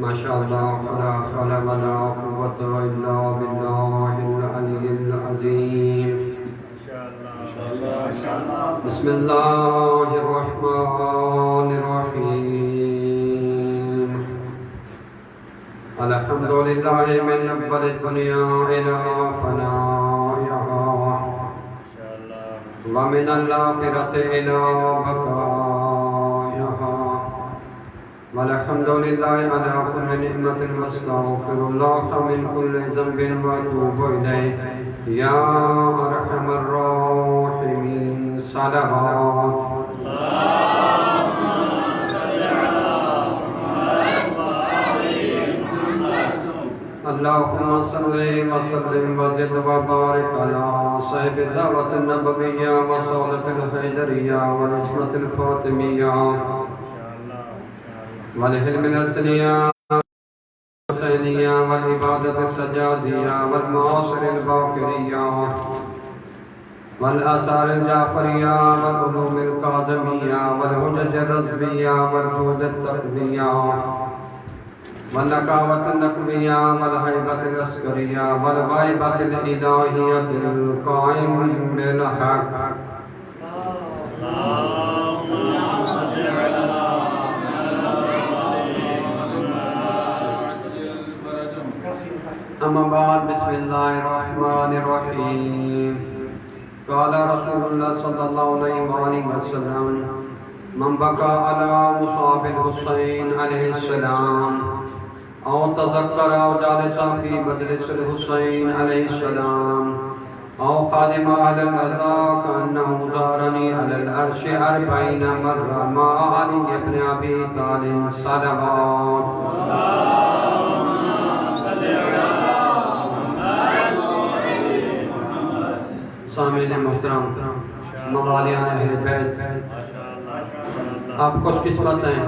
شاء الله فلا حول ولا قوة إلا بالله العلي العظيم. بسم الله الرحمن الرحيم. الحمد لله من أول الدنيا إلى فنائها ومن الآخرة إلى بقائها والحمد لله على كل نعمة واستغفر الله من كل ذنب وأتوب إليه يا أرحم الراحمين. صلوات اللهم صل وسلم وزد وبارك على صاحب الدعوة النبوية وصولة الحيدرية ونجمة الفاطمية والحلم الأسنية والحسينية والعبادة السجادية والمعاصر الباقرية والآثار الجعفرية والعلوم الكاظمية والحجج الرضوية والجود التقوية والنقاوة النقوية والهيبة العسكرية والغيبة الإلهية القائم بالحق. أما بعد بسم الله الرحمن الرحيم. قال رسول الله صلى الله عليه وسلم من بكى على مصاب الحسين عليه السلام أو تذكر أو جالس في مجلس الحسين عليه السلام أو خادم على الأذى كأنه زارني على العرش 40 مرة مع علي بن أبي طالب. صلوات سامعین محترم، موالیان اہل بیت، آپ خوش قسمت ہیں،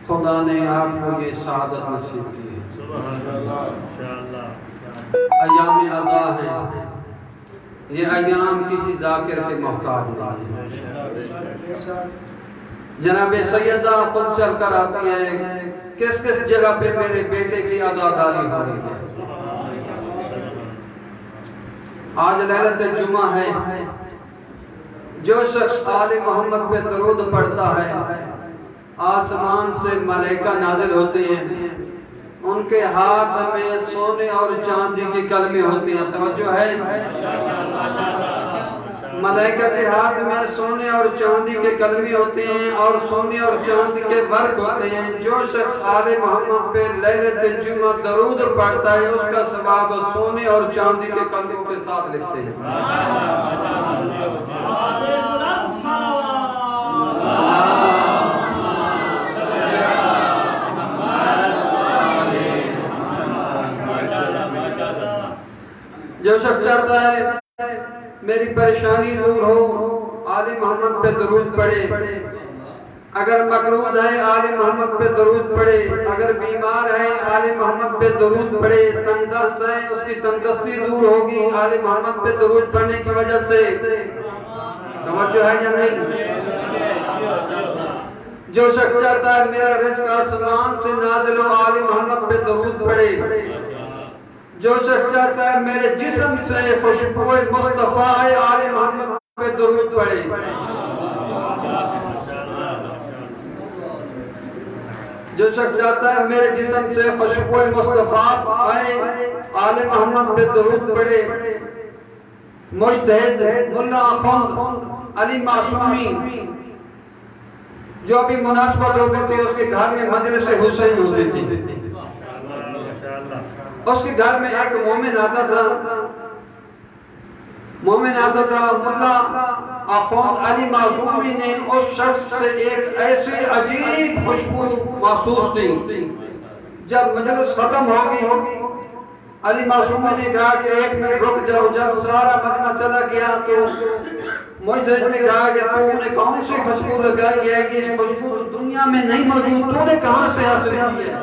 خدا نے آپ کو یہ سعادت نصیب کی ہے. ایام عزا ہیں، یہ ایام کسی ذاکر کے محتاج نہیں ہیں. جناب سیدہ خود چل کر آتی ہے کس کس جگہ پہ میرے بیٹے کی عزاداری ہو رہی ہے. آج لیلت جمعہ ہے. جو شخص آل محمد پہ درود پڑھتا ہے آسمان سے ملائکہ نازل ہوتے ہیں، ان کے ہاتھ میں سونے اور چاندی کی کلمیں ہوتی ہیں. توجہ ہے، ملائکہ کے ہاتھ میں سونے اور چاندی کے کلمیں ہوتے ہیں اور سونے اور چاندی کے ورق ہوتے ہیں. جو شخص آل محمد پہ لیلت جمعہ درود پڑھتا ہے اس کا ثواب سونے اور چاندی کے کلموں کے ساتھ لکھتے ہیں. جو شخص چاہتا ہے میری پریشانی دور ہو آل محمد پہ درود پڑھے. اگر مقروض ہے آل محمد پہ درود پڑھے. اگر بیمار ہے آل محمد پہ درود پڑھے. تنگ دست ہے اس کی تنگ دستی دور ہوگی آل محمد پہ درود پڑھنے کی وجہ سے. سمجھو ہے یا نہیں؟ جو شخص چاہتا ہے میرا رزق آسمان سے نازل ہو آل محمد پہ درود پڑھے. جو شخص چاہتا ہے میرے جسم سے خوشبو مصطفیٰ آل محمد پہ درود پڑھے. جو شخص چاہتا ہے میرے جسم سے خوشبو مصطفیٰ آل محمد پہ درود پڑھے. مجتہد ملا اخوند علی معصومی جو بھی مناسبت ہوتی تھی اس کے گھر میں مجلس حسین ہوتی تھی. اس کے گھر میں ایک مومن آتا تھا ملا اخوند علی معصومی نے اس شخص سے ایک ایسی عجیب خوشبو محسوس کی. جب مجلس ختم ہوگی علی معصومی نے کہا کہ ایک منٹ رک جاؤ. جب سارا مجمع چلا گیا تو مجھے نے کہا کہ تو نے کون سی خوشبو لگائی ہے؟ یہ خوشبو دنیا میں نہیں موجود، تو نے کہاں سے حاصل کی ہے؟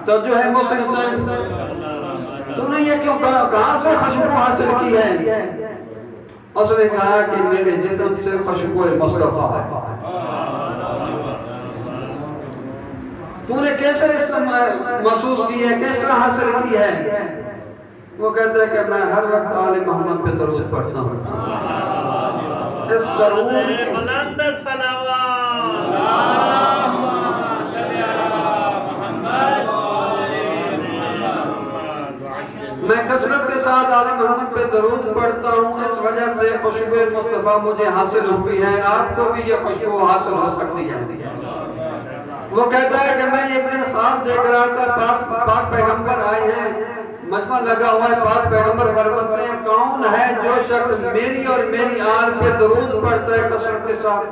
تو جو ہے مسلم صاحب تو نے یہ کیوں کہا، کہاں سے خوشبو حاصل کی ہے؟ اس نے کہا کہ میرے جسم سے خوشبو مصطفیٰ ہے. تو نے کیسے اس محسوس کی ہے، کس طرح حاصل کی ہے؟ وہ کہتا ہے کہ میں ہر وقت آل محمد پہ درود پڑھتا ہوں۔ اس درود بلند صلوات میں کثرت کے ساتھ آل محمد پہ درود پڑھتا ہوں، اس وجہ سے خوشبو مصطفیٰ مجھے حاصل ہوئی ہے، آپ کو بھی یہ خوشبو حاصل ہو سکتی ہے۔ وہ کہتا ہے کہ میں ایک دن خواب دیکھ رہا تھا، پاک پیغمبر آئے ہیں، مجمع لگا ہوا ہے، پاک پیغمبر فرماتے ہیں کون ہے جو شخص میری اور میری آل پہ درود پڑھتا ہے کثرت کے ساتھ؟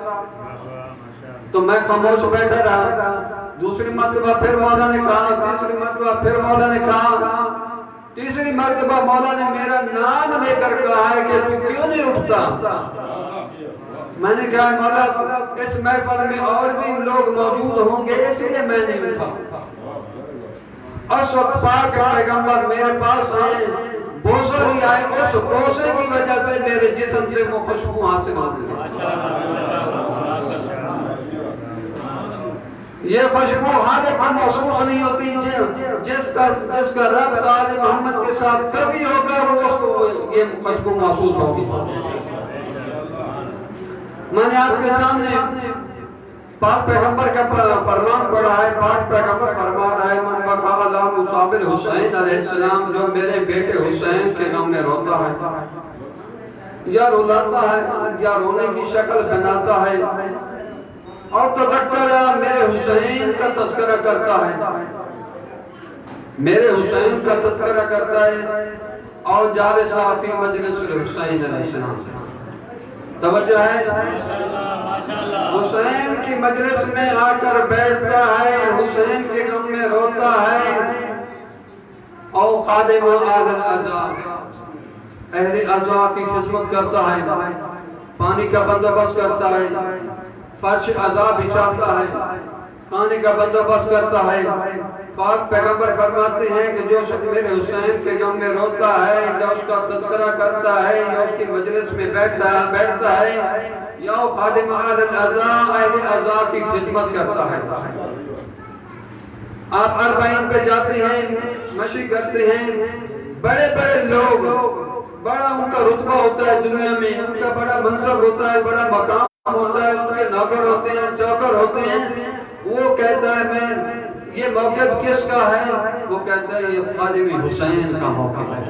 تو میں خاموش بیٹھا رہا۔ دوسری مرتبہ پھر مولا نے کہا، تیسری مرتبہ پھر مولا نے کہا، تیسری مرتبہ مولا نے میرا نام لے کر کہا ہے کہ تو کیوں نہیں اٹھتا؟ میں نے کہا مولا اس محفل میں اور بھی لوگ موجود ہوں گے اس لیے میں نہیں اٹھا۔ اس وقت پاک پیغمبر میرے پاس آئے، بوسہ لی آئے، اس بوسے کی وجہ سے میرے جسم سے وہ خوشبو حاصل ہو گئی۔ یہ خوشبو ہر ایک کو محسوس نہیں ہوتی، جس کا رب آل محمد کے ساتھ کبھی ہوگا وہ اس کو یہ خوشبو محسوس ہوگی۔ میں نے آپ کے سامنے پاک پیغمبر کا فرمان پڑھا ہے، پاک پیغمبر فرما رہا ہے من بقا علی مصاب الحسین علیہ السلام، جو میرے بیٹے حسین کے غم میں روتا ہے یا رلاتا ہے یا رونے کی شکل بناتا ہے اور تذکر میرے حسین کا تذکرہ کرتا ہے، میرے حسین کا تذکرہ کرتا ہے اور جالسا فی مجلس الحسین علیہ السلام، توجہ ہے، حسین کی مجلس میں آ کر بیٹھتا ہے، حسین کے غم میں روتا ہے اور خادم اہل العزا، اہل عزا کی خدمت کرتا ہے، پانی کا بندوبست کرتا ہے، فرش عزا بچھاتا ہے، کھانے کا بندوبست کرتا ہے۔ پاک پیغمبر فرماتے ہیں کہ جو شخص میرے حسین کے غم میں روتا ہے یا اس کا تذکرہ کرتا ہے یا اس کی مجلس میں بیٹھتا ہے یا خادم اہل العزا، اہل عزا کی خدمت کرتا ہے۔ آپ اربعین پہ جاتے ہیں، مشی کرتے ہیں، بڑے بڑے لوگ، بڑا ان کا رتبہ ہوتا ہے دنیا میں، ان کا بڑا منصب ہوتا ہے، بڑا مقام ہوتا ہے، ان کے نوکر ہوتے ہیں، چوکر ہوتے ہیں، وہ کہتا ہے میں یہ موقف کس کا ہے؟ وہ کہتا ہے یہ خادم حسین کا موقف ہے،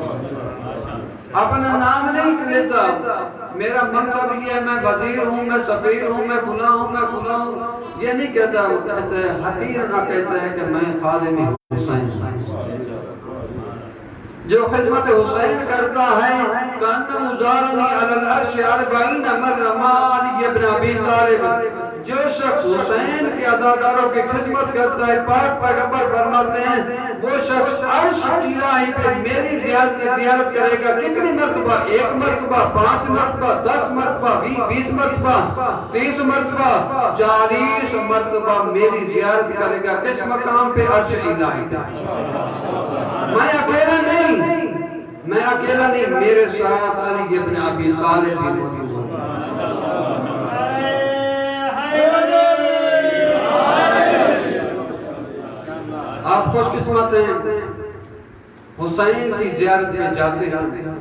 اپنا نام نہیں لیتا، میرا منصب یہ ہے، میں وزیر ہوں، میں سفیر ہوں، میں فلاں ہوں، میں فلاں ہوں، یہ نہیں کہتا، وہ کہتا ہے حقیر نہ کہتا ہے کہ میں خادم حسین جو خدمت حسین کرتا ہے، کَأَنَّهُ زَارَنِي عَلَى الْعَرْشِ 40 مَرَّةً مَعَ عَلِيِّ بْنِ أَبِي طَالِبٍ، جو شخص حسین کے عزاداروں کی خدمت کرتا ہے، پاک پیغمبر فرماتے ہیں وہ شخص عرش الہی پہ میری زیارت کرے گا، کتنی مرتبہ؟ 1 مرتبہ، 5 مرتبہ، 10 مرتبہ، 20 مرتبہ، 30 مرتبہ، 40 مرتبہ میری زیارت کرے گا، کس مقام پہ؟ عرش الہی۔ میں اکیلا نہیں، میرے ساتھ علی ابن ابی طالب بھی موجود ہے۔ آپ خوش قسمت ہیں، حسین کی زیارت میں جاتے ہیں،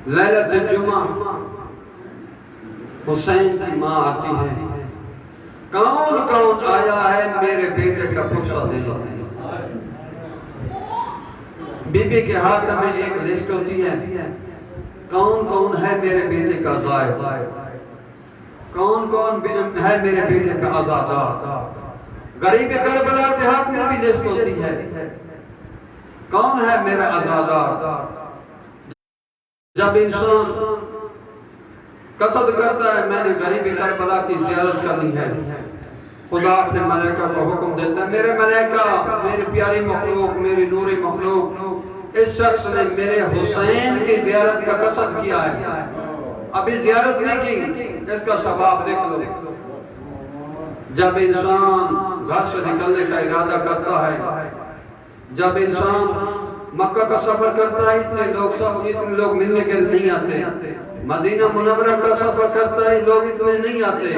لیلۃ الجمعہ حسین کی ماں آتی ہے، کون آیا ہے میرے بیٹے کا پرسہ دینے؟ بی بی کے ہاتھ میں ایک لسٹ ہوتی ہے، کون ہے میرے بیٹے کا زائد، کون ہے میرے بیٹے کا عزادار۔ غریب کربلا کے ہاتھ میں بھی لسٹ ہوتی ہے، کون ہے میرا عزادار۔ جب انسان قصد کرتا ہے میں نے غریب کربلا کی زیارت کرنی ہے، خدا اپنے ملائکہ کو حکم دیتا ہے، میرے ملائکہ، میری پیاری مخلوق، میری نوری مخلوق، اس شخص نے میرے حسین کی زیارت کا قصد کیا ہے، ابھی زیارت نہیں کی، اس کا ثواب دیکھ لو۔ جب انسان گھر سے نکلنے کا ارادہ کرتا ہے، جب انسان مکہ کا سفر کرتا ہے، اتنے لوگ ملنے کے نہیں آتے، مدینہ منورہ کا سفر کرتا ہے، لوگ اتنے نہیں آتے،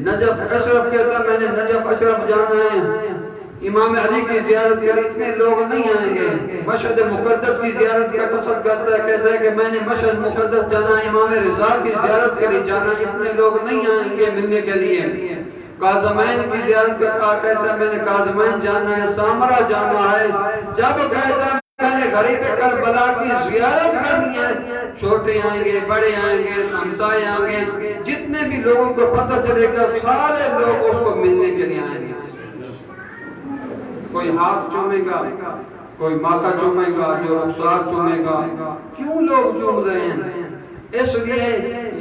نجف اشرف کہتا ہے میں نے نجف اشرف جانا ہے، امام علی کی زیارت کے لیے اتنے لوگ نہیں آئیں گے. مشہد مقدس کی زیارت کا قصد کرتا ہے, کہتا ہے کہ میں نے مشہد مقدس جانا, امام رضا کی زیارت کے لیے جانا. اتنے لوگ نہیں آئیں گے ملنے کے لیے. کاظمین کی زیارت کا کہتا ہے میں نے کاظمین جانا ہے, سامرا جانا ہے. جب کہتا ہے میں نے غریب کربلا کی زیارت کرنی ہے, چھوٹے آئیں گے, بڑے آئیں گے, ہمسائے آئیں گے, جتنے بھی لوگوں کو پتہ چلے گا سارے لوگ اس کو ملنے کے لیے آئیں گے. کوئی ہاتھ چومے گا, کوئی ماتھا چومے گا, جو رخسار چومے گا. کیوں لوگ چوم رہے ہیں؟ اس لیے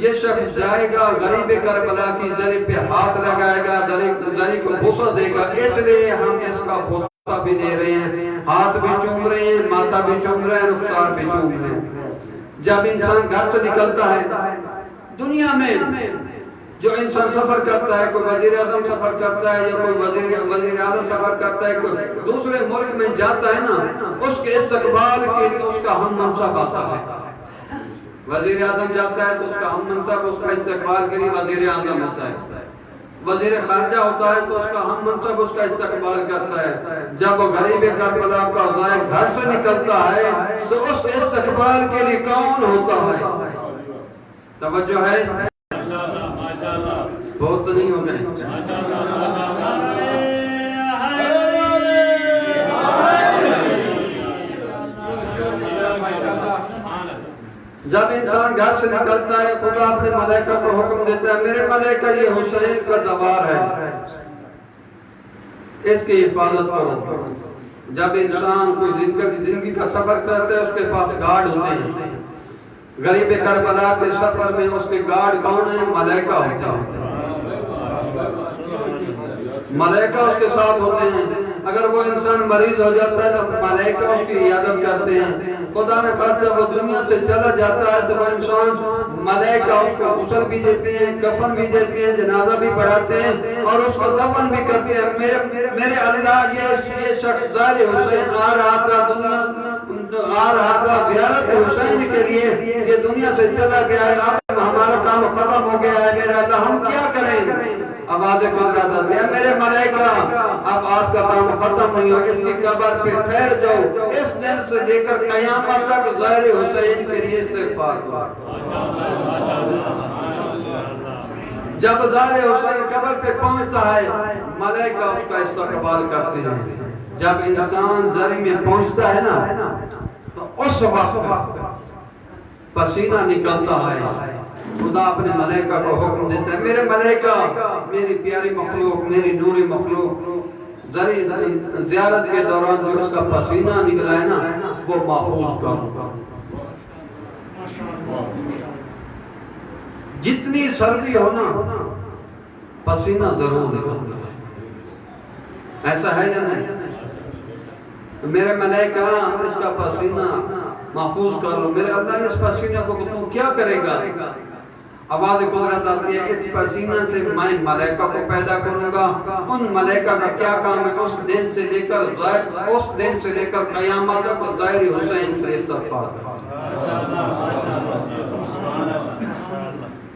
یہ شخص جائے گا غریب کربلا کی زری پہ ہاتھ لگائے گا, زری کو بوسہ دے گا. اس لیے ہم اس کا بوسہ بھی دے رہے ہیں, ہاتھ بھی چوم رہے ہیں, ماتھا بھی چوم رہے ہیں, رخسار بھی چوم رہے ہیں. جب انسان گھر سے نکلتا ہے دنیا میں, جو انسان سفر کرتا ہے, کوئی وزیر اعظم سفر کرتا ہے یا کوئی وزیر اعظم سفر کرتا ہے, کوئی دوسرے ملک میں جاتا ہے نا, اس کے استقبال کے لیے اس کا ہم منصب آتا ہے. وزیر اعظم جاتا ہے تو اس کا ہم منصب اس کا استقبال کے لیے وزیر اعظم ہوتا ہے. وزیر خارجہ ہوتا ہے تو اس کا ہم منصب اس کا استقبال کرتا ہے. جب وہ غریب کربلا کا زائر گھر سے نکلتا ہے تو اس کے استقبال کے لیے کون ہوتا ہے؟ توجہ ہے؟ بہت نہیں ہو گئے. جب انسان گھر سے نکلتا ہے خدا اپنے ملائکہ کو حکم دیتا ہے میرے ملائکہ یہ حسین کا زوار ہے, اس کی حفاظت کرو. جب انسان کوئی زندگی کا سفر کرتا ہے اس کے پاس گارڈ ہوتے ہیں. غریب کربلا کے سفر میں اس کے گارڈ کون ہیں؟ ملائکہ ہوتے ہیں. ملائکہ اس کے ساتھ ہوتے ہیں. اگر وہ انسان مریض ہو جاتا ہے تو ملائکہ اس کی عیادت کرتے ہیں. خدا نے کہا جب وہ دنیا سے چلا جاتا ہے تو وہ انسان ملائکہ اس کو غسل بھی دیتے ہیں, کفن بھی دیتے ہیں, جنازہ بھی پڑھاتے ہیں اور اس کو دفن بھی کرتے ہیں. میرے اللہ یہ شخص زائر حسین آ رہا تھا زیارت حسین کے لیے, یہ دنیا سے چلا گیا ہے, اب ہمارا کام ختم ہو گیا ہے. میرے اللہ ہم کیا کریں؟ آواز قدرت آتی ہے میرے ملائکہ اب آپ کا کام ختم نہیں ہو, اس کی قبر پہ ٹھہر جاؤ. اس دن سے لے کر قیامت تک زائر حسین کے لیے استغفار کرو. جب زائر حسین قبر پہ پہنچتا ہے ملائکہ اس کا استقبال کرتے ہیں. جب انسان زری میں پہنچتا ہے نا تو اس وقت پسینہ نکلتا ہے. خدا اپنے ملائکہ کو حکم دیتا ہے میرے ملائکہ میری پیاری مخلوق, میری نوری مخلوق زیارت کے دوران جو اس کا پسینہ نکلا ہے نا وہ محفوظ کرو. جتنی سردی ہو نا پسینہ ضرور نکلتا ہے, ایسا ہے یا نہیں؟ میرے ملائکہ اس کا پسینہ محفوظ کر لو. میرے اللہ اس پسینہ کو تو کیا کرے گا؟ آواز قدرت آتی ہے اس پسینہ سے میں ملائکہ کو پیدا کروں گا. ان ملائکہ کا کیا کام ہے؟ اس دن سے لے کر قیامت تک زائر حسین سے استغفار.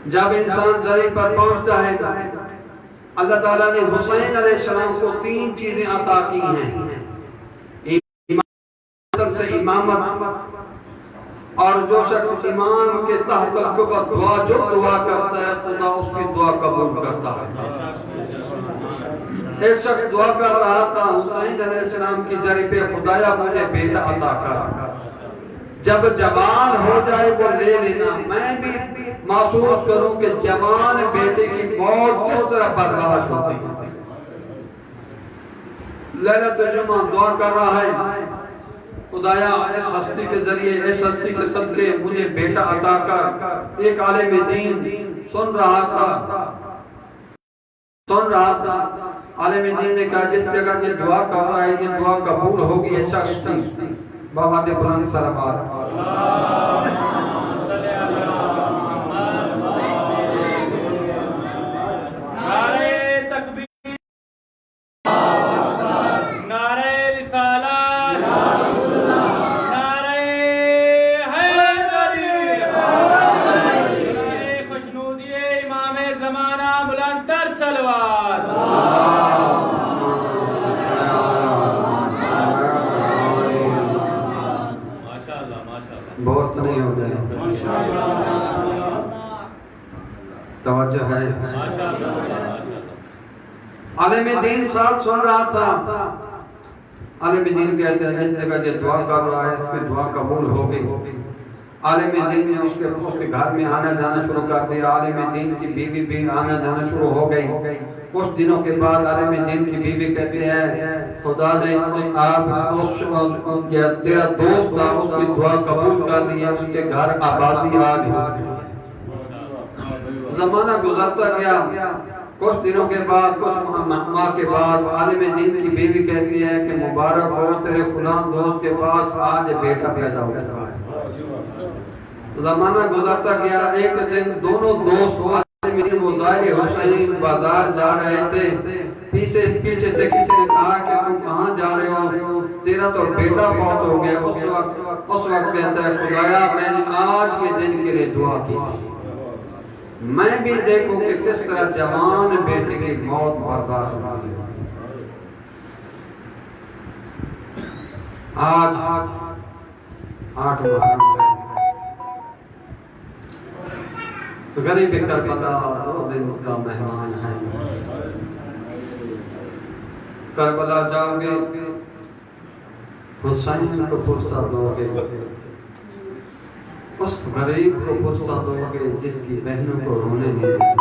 جب انسان زری پر پہنچتا ہے اللہ تعالیٰ نے حسین علیہ السلام کو 3 چیزیں عطا کی ہیں. سے امامت, اور جو شخص امام کے تحت القبر دعا کرتا ہے خدا اس کی دعا قبول کرتا ہے. ایک شخص دعا کر رہا تھا حسین علیہ السلام کی ذریعے پہ خدایا مجھے بیٹا عطا کر, جب جوان ہو جائے وہ لے لینا. میں بھی محسوس کروں کہ جوان بیٹے کی موت کس طرح برداشت ہوتی ہے. لیلۃ جمعہ دعا کر رہا ہے خدایا اس ہستی کے ذریعے, اس ہستی کے صدقے مجھے بیٹا عطا کر. ایک عالم دین سن رہا تھا عالم دین نے کہا جس جگہ یہ دعا کر رہا ہے یہ دعا قبول ہوگی. اس شخص کی بابا دے بلند سلوات. بور تو نہیں ہو گئے؟ توجہ ہے؟ عالم دین صاحب سن رہا تھا، عالم دین کہتے ہیں جس جگہ جو دعا کر رہا ہے اس کی دعا قبول ہو گئی۔ عالم دین نے اس کے گھر میں آنا جانا شروع کر دیا، عالم دین کی بیوی بھی آنا جانا شروع ہو گئی۔ کچھ دنوں کے بعد عالم دین کی بیوی کہتے ہیں خدا نے تیرا دوست تھا اس کی دعا قبول کر لی ہے، اس کے گھر آبادی آ گئی۔ زمانہ گزرتا گیا، کچھ دنوں کے بعد کچھ ماہ کے بعد عالم دین کی بیوی کہتی ہے کہ مبارک ہو تیرے فلاں دوست کے پاس آج بیٹا پیدا ہو چکا ہے۔ زمانہ گزرتا گیا، ایک دن دونوں دوست ظاہر حسین بازار جا رہے تھے، پیچھے سے کسی نے کہا کہ تم کہاں جا رہے ہو، تیرا تو بیٹا فوت ہو گیا۔ اس وقت کہتا ہے خدایا میں نے آج کے دن کے لیے دعا کی تھی، میں بھی دیکھوں کہ کس طرح جوان بیٹے کی موت برداشت ہوئی۔ آج 8 محرم غریب کربلا 2 دن کا مہمان ہے۔ کربلا جاؤ گے حسین کو پرسہ دو گے، اس غریب کو پرسہ دو گے جس کی بہنوں کو رونے نہیں دیا،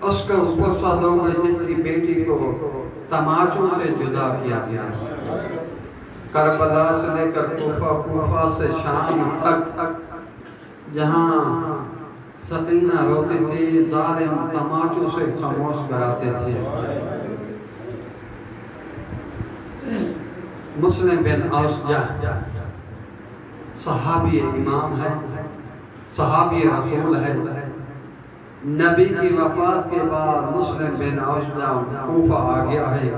اس کو پرسہ دو گے جس کی بیٹی کو تماچوں سے جدا کیا گیا۔ کربلا سے لے کر کوفہ سے شام تک جہاں سکینہ روتی تھی، ظالم تماچوں سے خاموش کراتے تھے۔ مسلم بن اوسجہ صحابی امام ہے، صحابی رسول ہے۔ نبی کی وفات کے بعد مسلم بن اوسجہ کوفہ آ گیا ہے۔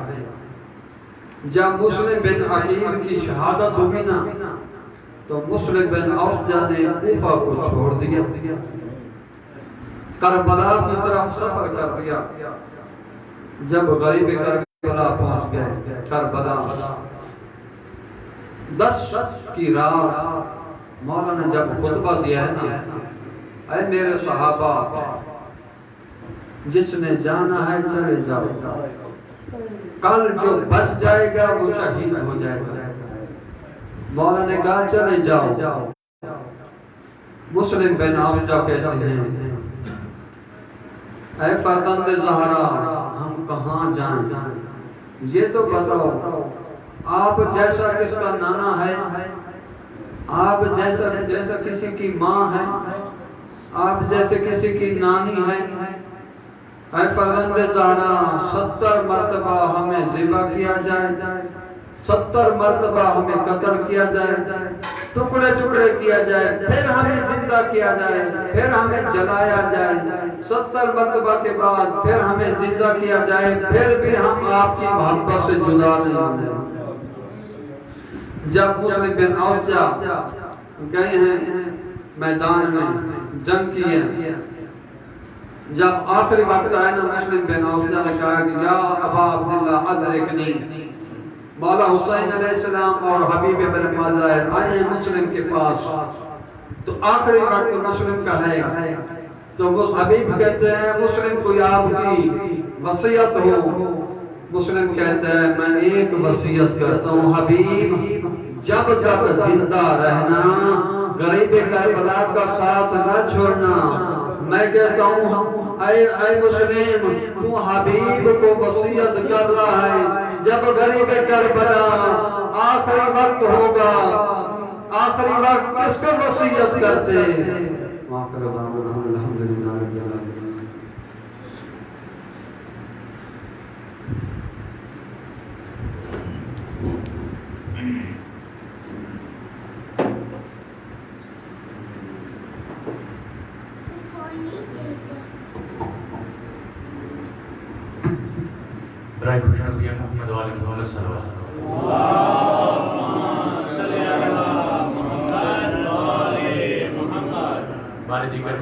جب مسلم بن عقیل کی شہادت ہوئی نا تو مسلم بن اوسجہ نے کوفہ کو چھوڑ دیا، کربلا کی طرف سفر کر دیا۔ جب غریب کربلا پہنچ گئے، کربلا 10 کی رات مولا نے جب خطبہ دیا ہے نا، اے میرے صحابہ جس نے جانا ہے چلے جاؤ، کل جو بچ جائے گا وہ شہید ہو جائے گا۔ مولا نے کہا چلے جاؤ۔ مسلم بن اوسجہ کہتے ہیں اے فرزند زہرا ہم کہاں جائیں، یہ تو بتاؤ آپ جیسا کس کا نانا ہے، آپ جیسا کسی کی ماں ہے، آپ جیسے کسی کی نانی ہے۔ اے فرزند زہرا 70 مرتبہ ہمیں ذبح کیا جائے، 70 مرتبہ ہمیں قتل کیا جائے، ٹکڑے ٹکڑے کیا جائے، پھر ہمیں زندہ کیا جائے، پھر ہمیں جلایا جائے، 70 مرتبہ کے بعد پھر ہمیں زندہ کیا جائے، پھر بھی ہم آپ کی محبت سے جدا نہیں ہوں گے۔ جب مسلم بن اوسجہ گئے ہیں میدان میں جنگ کی ہے، جب آخری وقت آئے نا مسلم بن اوسجہ نے کہا کہ یا ابا عبداللہ ادرکنی، مولا حسین علیہ السلام اور حبیب بن مظاہر آئے ہیں مسلم کے پاس، تو آخری وقت مسلم کا ہے، تو حبیب کہتے ہیں مسلم کو آپ کی وصیت ہو۔ مسلم کہتا ہے میں ایک وصیت کرتا ہوں حبیب، جب تک زندہ رہنا غریب کربلا کا ساتھ نہ چھوڑنا۔ میں کہتا ہوں اے مسلم تو حبیب کو وصیت کر رہا ہے، جب غریب کربلا آخری وقت ہوگا، آخری وقت کس کو وصیت کرتے؟ برائے خوش نبی محمد علیہ محمد صلی اللہ علیہ وسلم۔ بارے دیگر